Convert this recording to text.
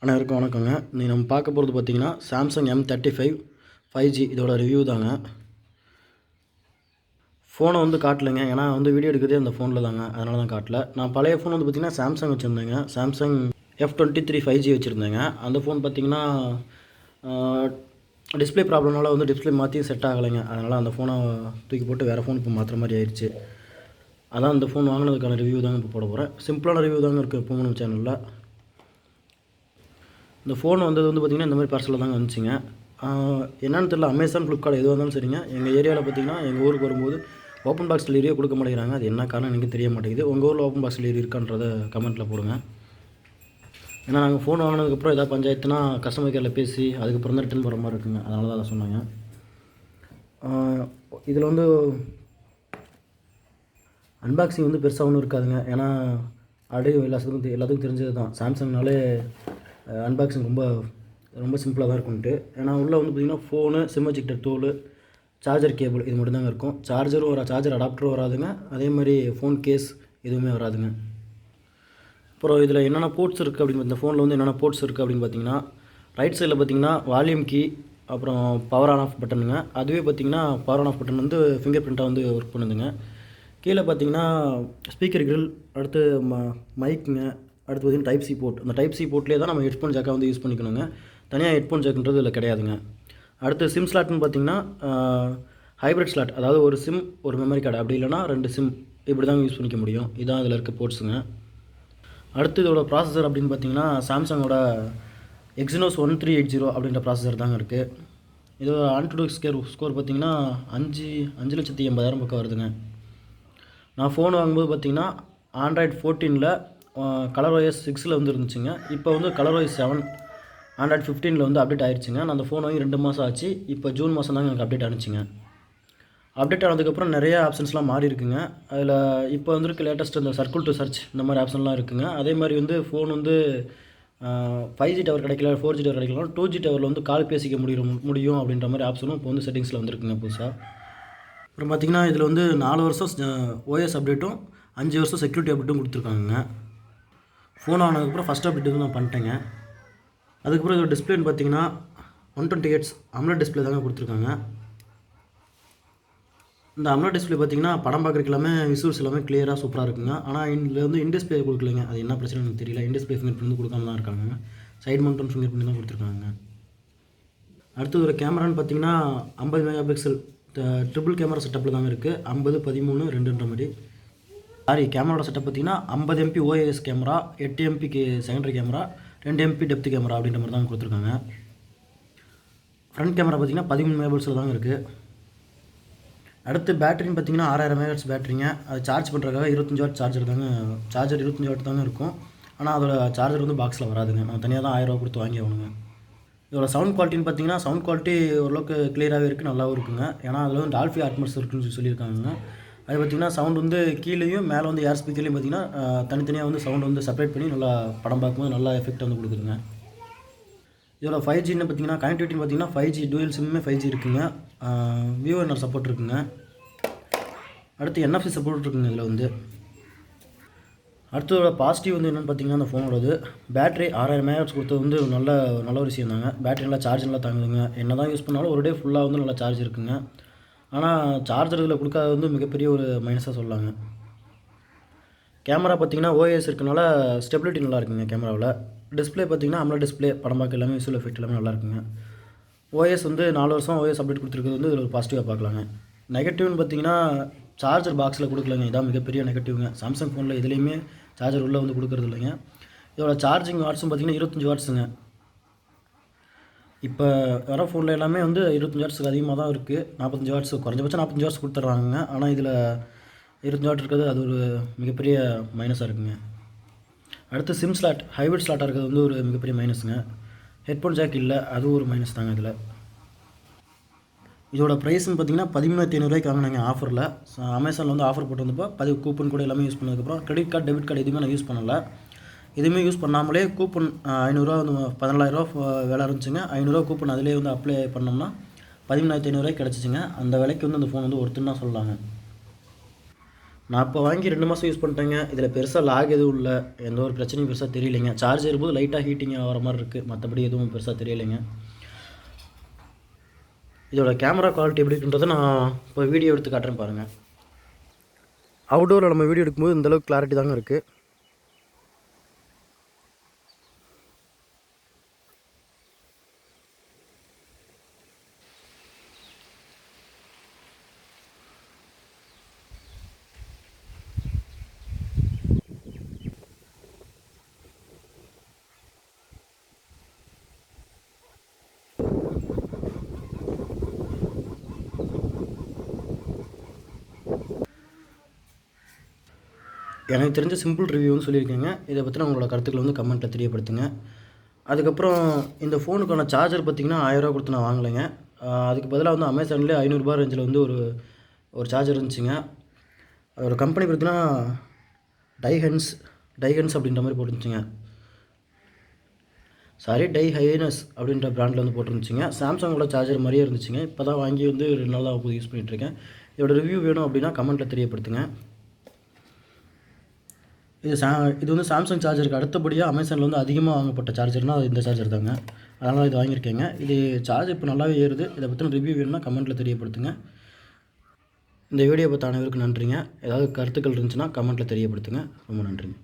அனைவருக்கும் வணக்கங்க. இன்றைக்கி நம்ம பார்க்க போகிறது பார்த்திங்கன்னா சாம்சங் M35 5G இதோட ரிவ்யூ தாங்க. ஃபோனை வந்து காட்டலைங்க, ஏன்னா வந்து வீடியோ எடுக்கிறதே அந்த ஃபோனில் தாங்க, அதனால தான் காட்டல. நான் பழைய ஃபோன் வந்து பார்த்திங்கன்னா சாம்சங் வச்சுருந்தேங்க. Samsung F23 5G வச்சுருந்தேங்க. அந்த ஃபோன் பார்த்திங்கன்னா டிஸ்பிளே ப்ராப்ளம்னால வந்து டிஸ்பிளே மாற்றி செட் ஆகலைங்க. அதனால் அந்த ஃபோனை தூக்கி போட்டு வேறு ஃபோன் இப்போ மாற்றுற மாதிரி ஆயிடுச்சு. அதான் அந்த ஃபோன் வாங்கினதுக்கான ரிவ்யூ தாங்க இப்போ போட போகிறேன். சிம்பிளான ரிவ்யூ தாங்க இருக்குது இப்போ நம்ம சேனலில். இந்த ஃபோன் வந்தது வந்து பார்த்திங்கன்னா இந்த மாதிரி பார்சலில் தாங்க வந்துச்சுங்க. என்னென்னு தெரியல, அமேசான், ஃப்ளிப்கார்ட் எதுவாக இருந்தாலும் சரிங்க, எங்கள் ஏரியாவில் பார்த்திங்கன்னா எங்கள் ஊருக்கு வரும்போது ஓப்பன் பாக்ஸ் டெலிவரியே கொடுக்க மாட்டேங்கிறாங்க. அது என்ன காரணம் எனக்கு தெரிய மாட்டேங்குது. உங்கள் ஊரில் ஓப்பன் பாக்ஸ் டெலிவரி இருக்கான்றதை கமெண்ட்டில் போடுங்க. ஏன்னா நாங்கள் ஃபோன் வாங்கினதுக்கப்புறம் எதாவது பஞ்சாயத்துனா கஸ்டமர் கேரில் பேசி அதுக்கப்புறம் தான் ரிட்டன் போகிற மாதிரி இருக்குங்க. அதனால தான் அதை சொன்னாங்க. இதில் வந்து அன்பாக்சிங் வந்து பெருசாக ஒன்றும் இருக்காதுங்க. ஏன்னா ஆல்ரெடி எல்லாத்துக்கும் தெரிஞ்சது தான், சாம்சங்னாலே அன்பாக்சிங் ரொம்ப சிம்பிளாக தான் இருக்கும்ட்டு. ஏன்னா உள்ளே வந்து பார்த்திங்கன்னா ஃபோனு, சிம் வச்சுக்கிட்ட டூலு, சார்ஜர் கேபிள் இது மட்டும்தாங்க இருக்கும். சார்ஜர் அடாப்டரும் வராதுங்க. அதே மாதிரி ஃபோன் கேஸ் எதுவுமே வராதுங்க. அப்புறம் இதில் என்னென்ன போர்ட்ஸ் இருக்குது அப்படின்னு, இந்த ஃபோனில் வந்து என்னென்ன போர்ட்ஸ் இருக்குது அப்படின்னு பார்த்தீங்கன்னா, ரைட் சைடில் பார்த்திங்கன்னா வால்யூம் கீ, அப்புறம் பவர் ஆன் ஆஃப் பட்டனுங்க. அதுவே பார்த்திங்கன்னா பவர் ஆன் ஆஃப் பட்டன் வந்து ஃபிங்கர் பிரிண்ட்டாக வந்து ஒர்க் பண்ணுதுங்க. கீழே பார்த்திங்கன்னா ஸ்பீக்கர் கிரில், அடுத்து மைக்குங்க, அடுத்து பார்த்திங்கன்னா டைப் சி போர்ட். அந்த டைப் சி போர்ட்லேயே தான் நம்ம ஹெட்ஃபோன் ஜாக்காக வந்து யூஸ் பண்ணிக்கணுங்க. தனியாக ஹெட்ஃபோன் ஜாக்குன்றது இதில் கிடையாதுங்க. அடுத்து சிம் ஸ்லாட்னு பார்த்திங்கன்னா ஹைப்ரிட் ஸ்லாட், அதாவது ஒரு சிம் ஒரு மெமரி கார்டு, அப்படி இல்லைனா 2 சிம் இப்படி தாங்க யூஸ் பண்ணிக்க முடியும். இதுதான் இதில் இருக்க போர்ட்ஸுங்க. அடுத்து இதோட ப்ராசஸர் அப்படின்னு பார்த்திங்கன்னா சாம்சங்கோட எக்ஸினோஸ் 1380 அப்படின்ற ப்ராசஸர் தாங்க இருக்குது. இதோட ஆன்டுடூ ஸ்கோர் பார்த்திங்கன்னா 5,80,000 பக்கம் வருதுங்க. நான் ஃபோன் வாங்கும்போது பார்த்திங்கன்னா ஆண்ட்ராய்டு 14ல் ColorOS 6ல் வந்து இருந்துச்சுங்க. இப்போ வந்து ColorOS 7 ஆண்ட்ராய்டு 15ல் வந்து அப்டேட் ஆகிடுச்சிங்க. நான் அந்த ஃபோன் வாங்கி 2 மாதம் ஆச்சு. இப்போ ஜூன் மாதம் தாங்க எனக்கு அப்டேட் ஆனிச்சுங்க. அப்டேட் ஆனதுக்கப்புறம் நிறைய ஆப்ஷன்ஸ்லாம் மாறி இருக்குங்க. அதில் இப்போ வந்துருக்க லேட்டஸ்ட் இந்த சர்க்கிள் டு சர்ச் இந்த மாதிரி ஆப்ஷன்லாம் இருக்குங்க. அதே மாதிரி வந்து ஃபோன் வந்து 5G டவர் கிடைக்கல, 4G டவர் கிடைக்கலாம், 2G டவரில் வந்து கால் பேசிக்க முடியும் அப்படின்ற மாதிரி ஆப்ஷனும் இப்போ வந்து செட்டிங்ஸில் வந்துருக்குங்க புதுசாக. அப்புறம் பார்த்திங்கன்னா இதில் வந்து 4 வருஷம் OS அப்டேட்டும் 5 வருஷம் செக்யூரிட்டி அப்டேட்டும் கொடுத்துருக்காங்க. ஃபோன் ஆனதுக்கப்புறம் ஃபஸ்ட் அப்டேட் வந்து நான் பண்ணிட்டேங்க. அதுக்கப்புறம் இதோட டிஸ்பிளேன்னு பார்த்தீங்கன்னா 120 Hz AMOLED டிஸ்பிளே தாங்க கொடுத்துருக்காங்க. இந்த AMOLED டிஸ்பிளே பார்த்திங்கன்னா படம் பார்க்குறதுக்கு எல்லாமே விசுவல்ஸ் எல்லாமே கிளியராக சூப்பராக இருக்குங்க. ஆனால் இதில் வந்து இன்டிஸ்பிளே கொடுக்கலைங்க. அது என்ன பிரச்சனை எனக்கு தெரியல. இன்டிஸ்பிளே ஃபிங்கர் பிரிண்ட் கொடுக்காம தான் இருக்காங்க. சைட் மவுண்டன் ஃபிங்கர் பிரிண்ட் தான் கொடுத்துருக்காங்க. அடுத்து ஒரு கேமரான்னு பார்த்தீங்கன்னா 50 மெகா பிக்சல் ட்ரிபிள் கேமரா செட்டப்பில் தாங்க இருக்குது. 50, 13, 2ன்ற மாதிரி. கேமராவோட செட்டப் பார்த்திங்கன்னா 50 MP OIS camera, 8 MP secondary camera, 2 MP depth camera அப்படின்ற மாதிரி தான் கொடுத்துருக்காங்க. ஃப்ரண்ட் கேமரா பார்த்திங்கன்னா 13 மெகா பிக்சல் தாங்க இருக்குது. அடுத்து பேட்டரின்னு பார்த்திங்கன்னா 6000 mAh பேட்டரிங்க. அது சார்ஜ் பண்ணுறதுக்காக 25 வாட் சார்ஜர் 25 வாட் தாங்க இருக்கும். ஆனால் அதோட சார்ஜர் வந்து பாக்ஸில் வராதுங்க. நான் தனியாக தான் 1000 ரூபா கொடுத்து வாங்கி ஆகணுங்க. இதோட சவுண்ட் குவாலிட்டின்னு பார்த்திங்கன்னா சவுண்ட் குவாலிட்டி ஓரளவுக்கு கிளியராகவே இருக்குது, நல்லாவும் இருக்குங்க. ஏன்னா அதில் வந்து டால்பி அட்மாஸ் இருக்குன்னு சொல்லியிருக்காங்க. அது பார்த்திங்கன்னா சவுண்ட் வந்து கீழேயும் மேலே வந்து ஏர் ஸ்பீக்கர்லேயும் பார்த்திங்கன்னா தனித்தனியாக வந்து சவுண்ட் வந்து செப்பரேட் பண்ணி நல்லா படம் பார்க்கும்போது நல்லா எஃபெக்ட் வந்து கொடுக்குதுங்க. இதோட 5Gன்னு பார்த்திங்கன்னா கனெக்டிவிட்டின்னு பார்த்திங்கன்னா 5G டூயல் சிம்மே 5G இருக்குங்க. VoNR சப்போர்ட் இருக்குங்க. அடுத்து NFC சப்போர்ட் இருக்குங்க இதில் வந்து. அடுத்ததோட பாசிட்டிவ் வந்து என்னென்னு பார்த்திங்கன்னா அந்த ஃபோனோடது பேட்டரி 6000 mAh கொடுத்தது வந்து நல்ல ஒரு விஷயம் தாங்க. பேட்டரி நல்லா சார்ஜ் நல்லா தாங்குதுங்க. என்ன தான் யூஸ் பண்ணாலும் ஒரு டே ஃபுல்லாக வந்து நல்லா சார்ஜ் இருக்குங்க. ஆனால் சார்ஜர் இதில் கொடுக்காத வந்து மிகப்பெரிய ஒரு மைனஸாக சொல்லலாங்க. கேமரா பார்த்திங்கன்னா OIS இருக்கனால ஸ்டெபிலிட்டி நல்லா இருக்குங்க கேமராவில். டிஸ்பிளே பார்த்திங்கன்னா AMOLED டிஸ்பிளே, படம் பார்க்க எல்லாமே விசுவல் எஃபெக்ட் எல்லாமே நல்லா இருக்குங்க. OS வந்து 4 வருஷம் OS அப்டேட் கொடுத்துருக்கிறது வந்து இதில் ஒரு பாசிட்டிவாக பார்க்கலாங்க. நெகட்டிவ்னு பார்த்திங்கன்னா சார்ஜர் பாக்ஸில் கொடுக்கலங்க. இதான் மிகப்பெரிய நெகட்டிவ்ங்க. சாம்சங் ஃபோனில் எதுலேயுமே சார்ஜர் உள்ளே வந்து கொடுக்குறது இல்லைங்க. இதோட சார்ஜிங் வாட்ஸும் பார்த்திங்கன்னா 25 வாட்ஸுங்க. இப்போ வர ஃபோனில் எல்லாமே வந்து 25 வாட்ஸுக்கு அதிகமாக தான் இருக்குது. 45 வாட்ஸ் குறைஞ்சபட்சம் 45 வாட்ஸ் கொடுத்துட்றாங்க. ஆனால் இதில் 25 வாட் இருக்கிறது அது ஒரு மிகப்பெரிய மைனஸாக இருக்குங்க. அடுத்து சிம் ஸ்லாட் ஹைப்ரிட் ஸ்லாட்டாக இருக்கிறது வந்து ஒரு மிகப்பெரிய மைனஸுங்க. ஹெட்ஃபோன் ஜாக் இல்லை, அது ஒரு மைனஸ் தாங்க இதில். இதோட ப்ரைஸ்ன்னு பார்த்திங்கன்னா 13,500 வாங்கினாங்க ஆஃபரில். அமேசானில் வந்து ஆஃபர் போட்டு வந்தப்போ கூப்பன் கூட எல்லாமே யூஸ் பண்ணதுக்கப்புறம் கிரெடிட் கார்டு, டெபிட் கார்டு எதுவுமே நான் யூஸ் பண்ணலை. எதுவுமே யூஸ் பண்ணாமலே கூப்பன் 500 வந்து 14,000 வேலை இருந்துச்சுங்க. 500 கூப்பன் அதிலே வந்து அப்ளை பண்ணோம்னா 13,500 கிடச்சிச்சிங்க. அந்த விலைக்கு வந்து அந்த ஃபோன் வந்து ஒருத்தர் தான் சொல்லலாங்க. நான் இப்போ வாங்கி 2 மாதம் யூஸ் பண்ணிட்டேங்க. இதில் பெருசாக லாக் எதுவும் இல்லை, எந்த ஒரு பிரச்சனையும் பெருசாக தெரியலைங்க. சார்ஜ் ஏறும்போது லைட்டாக ஹீட்டிங் ஆகிற மாதிரி இருக்குது, மற்றபடி எதுவும் பெருசாக தெரியலைங்க. இதோட கேமரா குவாலிட்டி எப்படி இருக்குன்றதை நான் இப்போ வீடியோ எடுத்து காட்டுறேன் பாருங்கள். அவுட்டோரில் நம்ம வீடியோ எடுக்கும்போது இந்தளவுக்கு கிளாரிட்டி தாங்க இருக்குது. எனக்கு தெரிஞ்ச சிம்பிள் ரிவ்யூன்னு சொல்லியிருக்கேங்க. இதை பற்றின உங்களோட கருத்துக்களை வந்து கமெண்ட்டில் தெரியப்படுத்துங்க. அதுக்கப்புறம் இந்த ஃபோனுக்கான சார்ஜர் பார்த்திங்கன்னா 1000 ரூபா கொடுத்து நான் வாங்கலைங்க. அதுக்கு பதிலாக வந்து அமேசான்லேயே 500 ரூபா ரேஞ்சில் வந்து ஒரு சார்ஜர் இருந்துச்சுங்க. அதோட கம்பெனி பார்த்திங்கன்னா டைஹென்ஸ் அப்படின்ற மாதிரி போட்டுருந்துச்சுங்க. டைஹைனஸ் அப்படின்ற பிராண்டில் வந்து போட்டுருந்துச்சுங்க. சாம்சங்கோட சார்ஜர் மாதிரியே இருந்துச்சுங்க. இப்போ தான் வாங்கி வந்து 2 நாளாக போது யூஸ் பண்ணிகிட்ருக்கேன். இதோட ரிவ்யூ வேணும் அப்படின்னா கமெண்ட்டில் தெரியப்படுத்துங்க. இது வந்து சாம்சங் சார்ஜருக்கு அடுத்தபடியாக அமேசானில் வந்து அதிகமாக வாங்கப்பட்ட சார்ஜர்னால் அது இந்த சார்ஜர் தாங்க. அதனால் இது வாங்கியிருக்கேங்க. இது சார்ஜ் இப்போ நல்லாவே ஏறுது. இதை பற்றின ரிவ்யூ வேணும்னா கமெண்ட்டில் தெரியப்படுத்துங்க. இந்த வீடியோ பார்த்த அனைவருக்கும் நன்றிங்க. ஏதாவது கருத்துக்கள் இருந்துச்சுன்னா கமெண்ட்டில் தெரியப்படுத்துங்க. ரொம்ப நன்றிங்க.